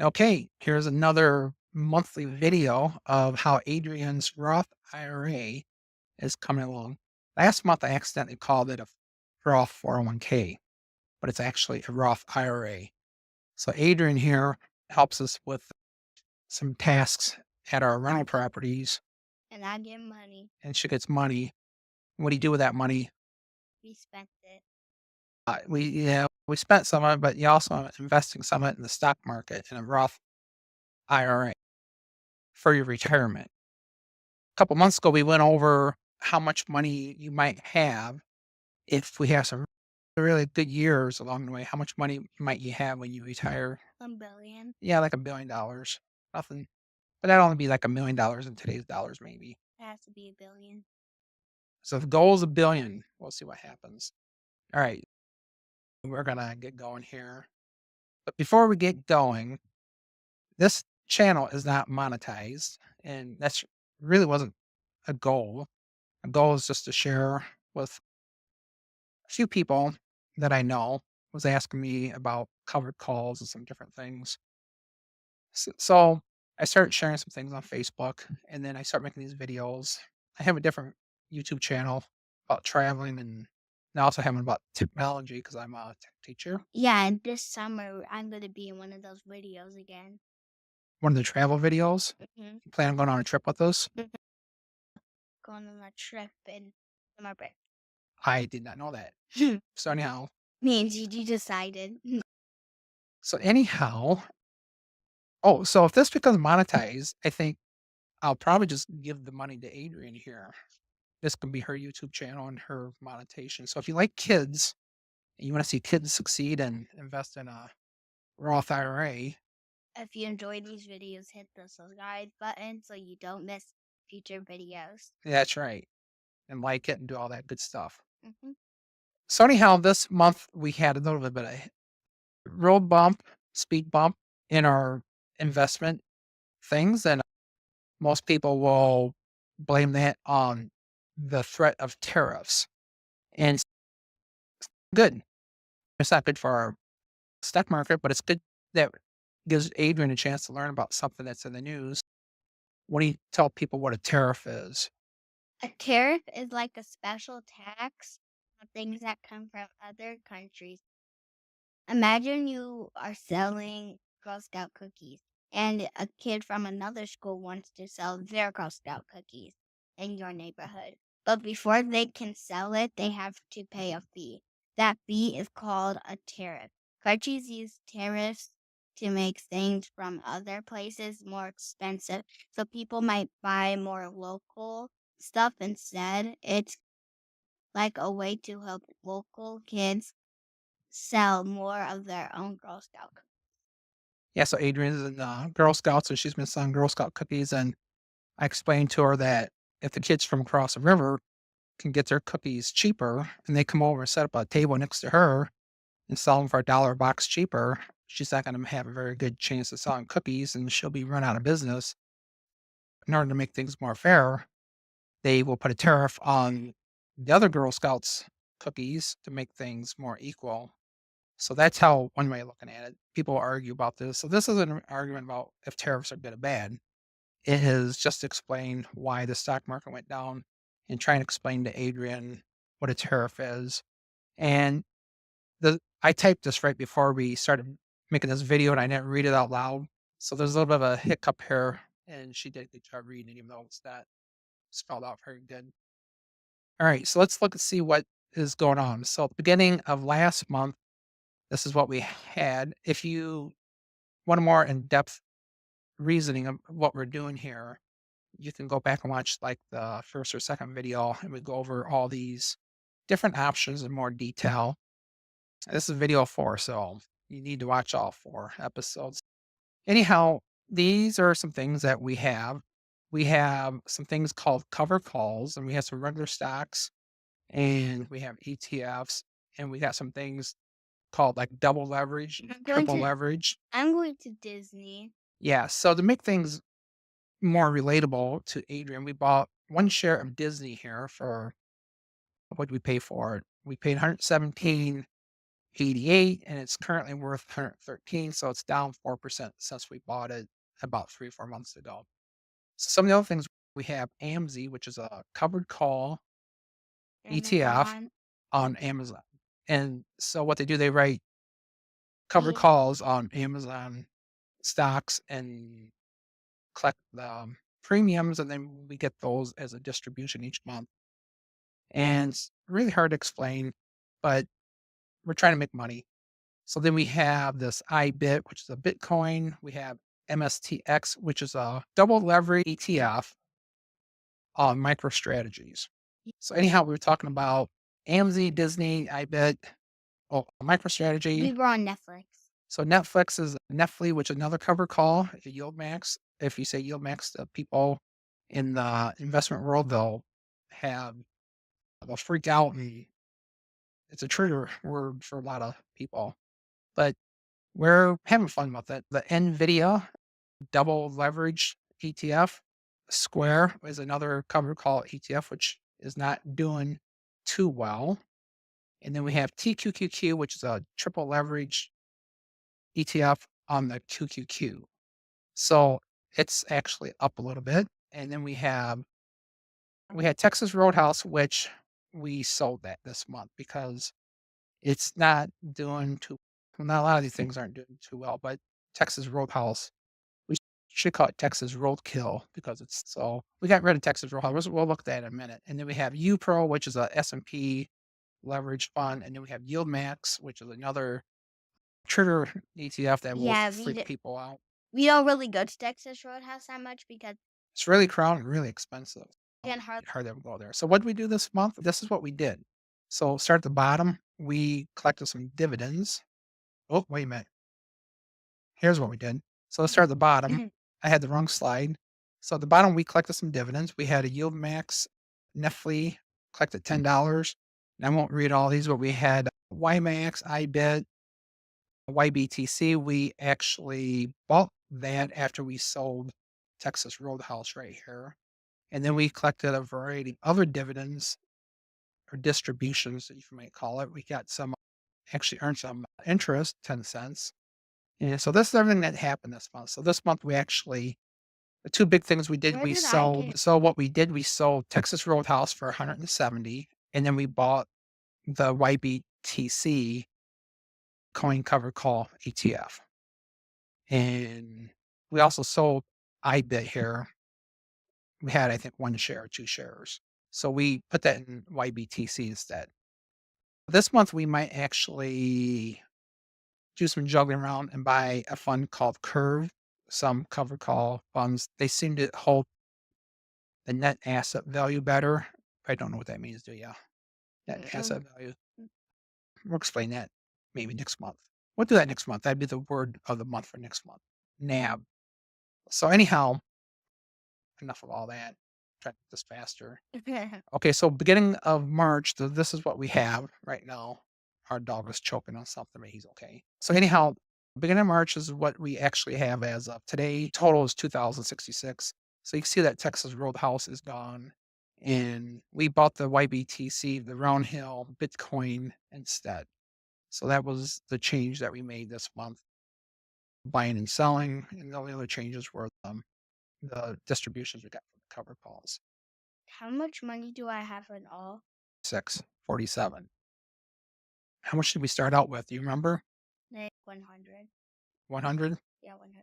Okay, here's another monthly video of how Adrienne's Roth IRA is coming along. Last month, I accidentally called it a Roth 401k, but it's actually a Roth IRA. So Adrienne here helps us with some tasks at our rental properties, And I get money. and she gets money. What do you do with that money? We spent it. We spent some of it, but you also are investing some of it in the stock market in a Roth IRA for your retirement. A couple months ago, we went over how much money you might have if we have some really good years along the way. How much money might you have when you retire? $1 billion. Yeah, like $1 billion. Nothing, but that'd only be like $1 million in today's dollars, maybe. It has to be a billion. So if the goal is 1 billion, we'll see what happens. All right, we're gonna get going here. But before we get going, this channel is not monetized, and that's really wasn't a goal. A goal is just to share with a few people that I know was asking me about covered calls and some different things. So I started sharing some things on Facebook, and then I start making these videos. I have a different YouTube channel about traveling, and I also have one about technology because I'm a tech teacher. Yeah, and this summer I'm gonna be in one of those videos again. One of the travel videos. hmm You plan on going on a trip with us? Going on a trip in summer break. I did not know that. So anyhow, Means you decided. so anyhow, so if this becomes monetized, I think I'll probably just give the money to Adrienne here. This can be her YouTube channel and her monetization. So if you like kids and you want to see kids succeed and invest in a Roth IRA, If you enjoyed these videos, hit the subscribe button so you don't miss future videos. that's right. And like it and do all that good stuff. hmm So anyhow, this month we had a little bit of a road bump, speed bump in our investment things. And most people will blame that on the threat of tariffs. And it's good. It's not good for our stock market, but it's good that gives Adrian a chance to learn about something that's in the news. What do you tell people what a tariff is? A tariff is like a special tax on things that come from other countries. Imagine you are selling Girl Scout cookies, and a kid from another school wants to sell their Girl Scout cookies in your neighborhood. But before they can sell it, they have to pay a fee. That fee is called a tariff. Countries use tariffs to make things from other places more expensive, so people might buy more local stuff instead. It's like a way to help local kids sell more of their own Girl Scout cookies. Yeah, so Adrian's in Girl Scouts and she's been selling Girl Scout cookies. And I explained to her that if the kids from across the river can get their cookies cheaper and they come over and set up a table next to her and sell them for $1 a box cheaper, she's not going to have a very good chance of selling cookies and she'll be run out of business. In order to make things more fair, they will put a tariff on the other Girl Scouts cookies to make things more equal. So that's how one way of looking at it. People argue about this. So this isn't an argument about if tariffs are good or bad. It is just to explain why the stock market went down and trying to explain to Adrian what a tariff is. And I typed this right before we started making this video and I didn't read it out loud. So there's a little bit of a hiccup here and she did a good job reading it, even though it's not spelled out very good. All right, so let's look and see what is going on. So at the beginning of last month, this is what we had. If you want a more in-depth reasoning of what we're doing here, you can go back and watch like the first or second video and we go over all these different options in more detail. This is video 4, so you need to watch all 4 episodes. Anyhow, these are some things that we have. We have some things called cover calls and we have some regular stocks and we have ETFs and we got some things called like double leverage, I'm going triple to leverage. I'm going to Disney. Yeah. So to make things more relatable to Adrian, we bought one share of Disney here for what did we pay for it? We paid 117 88 and it's currently worth 113. So it's down 4% since we bought it about 3 or 4 months ago. Some of the other things we have AMZ, which is a covered call ETF Amazon. on Amazon. And so what they do, they write covered calls on Amazon stocks and collect the premiums, and then we get those as a distribution each month. And it's really hard to explain, but we're trying to make money. So then we have this IBIT, which is a Bitcoin. We have MSTX, which is a double leverage ETF on MicroStrategies. So anyhow, we were talking about AMZ, Disney, IBIT, MicroStrategy. We were on Netflix. So Netflix is Netflix, which is another cover call, a yield max. If you say yield max to people in the investment world, they'll freak out, and it's a trigger word for a lot of people. But we're having fun with it. The NVIDIA double leverage ETF, Square is another cover call ETF, which is not doing too well. And then we have TQQQ, which is a triple leverage ETF on the QQQ. So it's actually up a little bit. And then we had Texas Roadhouse, which we sold that this month because it's not doing too well. Not a lot of these things aren't doing too well, but Texas Roadhouse, we should call it Texas Roadkill because it's so we got rid of Texas Roadhouse. We'll look at that in a minute. And then we have UPRO, which is a S&P leverage fund, and then we have Yield Max, which is another trigger ETF that will Yeah, freak people out. we don't really go to Texas Roadhouse that much because It's really crowded and really expensive. we can hardly. Hard to ever go there. So what did we do this month? This is what we did. So start at the bottom. We collected some dividends. Oh, wait a minute. Here's what we did. So let's start at the bottom. I had the wrong slide. So at the bottom, we collected some dividends. We had a yield max, Netflix, collected $10. And I won't read all these, but we had YMAX, IBIT, YBTC. We actually bought that after we sold Texas Roadhouse right here. And then we collected a variety of other dividends or distributions, if you might call it. We got some, actually earned some interest, 10 cents. And so this is everything that happened this month. So this month we actually, the two big things we did, Where we did I sold. get? So what we did, we sold Texas Roadhouse for 170, and then we bought the YBTC coin cover call ETF. And we also sold IBIT here. We had, I think, 1 share, 2 shares. So we put that in YBTC instead. This month, we might actually do some juggling around and buy a fund called Curve, some cover call funds. They seem to hold the net asset value better. I don't know what that means, do you? Net asset value. We'll explain that maybe next month. We'll do that next month. That'd be the word of the month for next month. NAB. So anyhow, enough of all that. Try to do this faster. Okay, so beginning of March, this is what we have right now. Our dog is choking on something, but he's okay. So anyhow, beginning of March is what we actually have as of today. Total is 2,066. So you can see that Texas Roadhouse is gone. And we bought the YBTC, the Round Hill Bitcoin instead. So that was the change that we made this month. Buying and selling. And the only other changes were the distributions we got from the cover calls. How much money do I have in all? 647. How much did we start out with? Do you remember? Like 100. 100? Yeah, 100.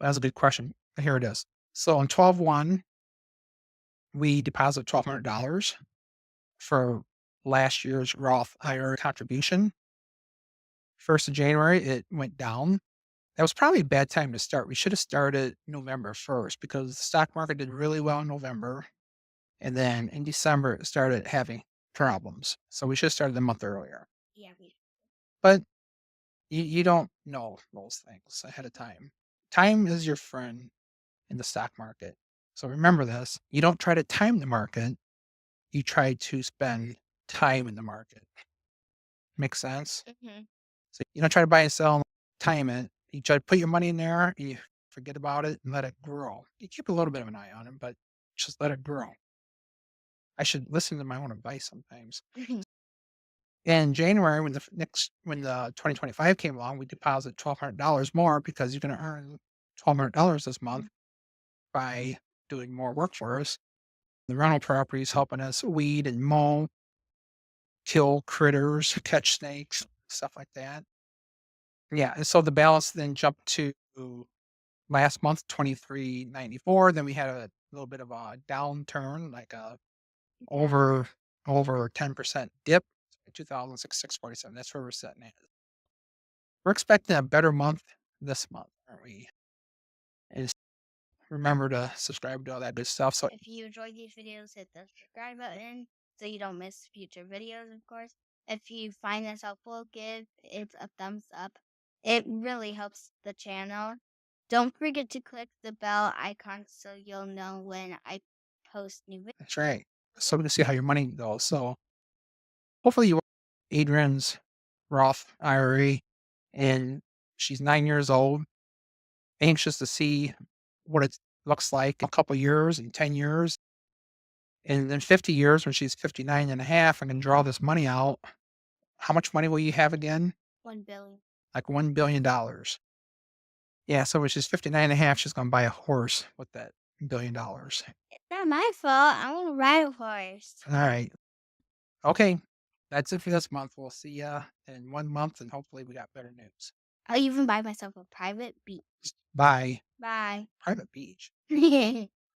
That's a good question. Here it is. So on 12/1, we deposited $1,200 for last year's Roth IRA contribution. 1st of January, it went down. That was probably a bad time to start. We should have started November 1st because the stock market did really well in November. And then in December, it started having problems. So we should have started the month earlier. Yeah, But you don't know those things ahead of time. Time is your friend in the stock market. So remember this. You don't try to time the market. You try to spend time in the market. Makes sense? So you don't try to buy and sell, time it. You try to put your money in there, you forget about it and let it grow. You keep a little bit of an eye on it, but just let it grow. I should listen to my own advice sometimes. In January, when the 2025 came along, we deposit $1,200 more because you're gonna earn $1,200 this month by doing more work for us. The rental property is helping us weed and mow, kill critters, catch snakes, stuff like that. Yeah, and so the balance then jumped to last month, 2394. Then we had a little bit of a downturn, like a Yeah. over over 10% dip, 2006, 647. That's where we're sitting at. We're expecting a better month this month, aren't we? And just remember to subscribe to all that good stuff. So If you enjoyed these videos, hit the subscribe button so you don't miss future videos, of course. If you find this helpful, give it a thumbs up. It really helps the channel. Don't forget to click the bell icon so you'll know when I post new videos. that's right. So we can see how your money goes. So hopefully you Adrienne's Roth IRA, and she's 9 years old, anxious to see what it looks like in a couple years and 10 years. And then 50 years, when she's 59 and a half, I can draw this money out. How much money will you have again? 1 billion. Like $1 billion. Yeah, so when she's 59 and a half, she's gonna buy a horse with that $1 billion. It's not my fault. I want to ride a horse. All right. Okay. That's it for this month. We'll see ya in 1 month, and hopefully we got better news. I'll even buy myself a private beach. Bye. Bye. Private beach.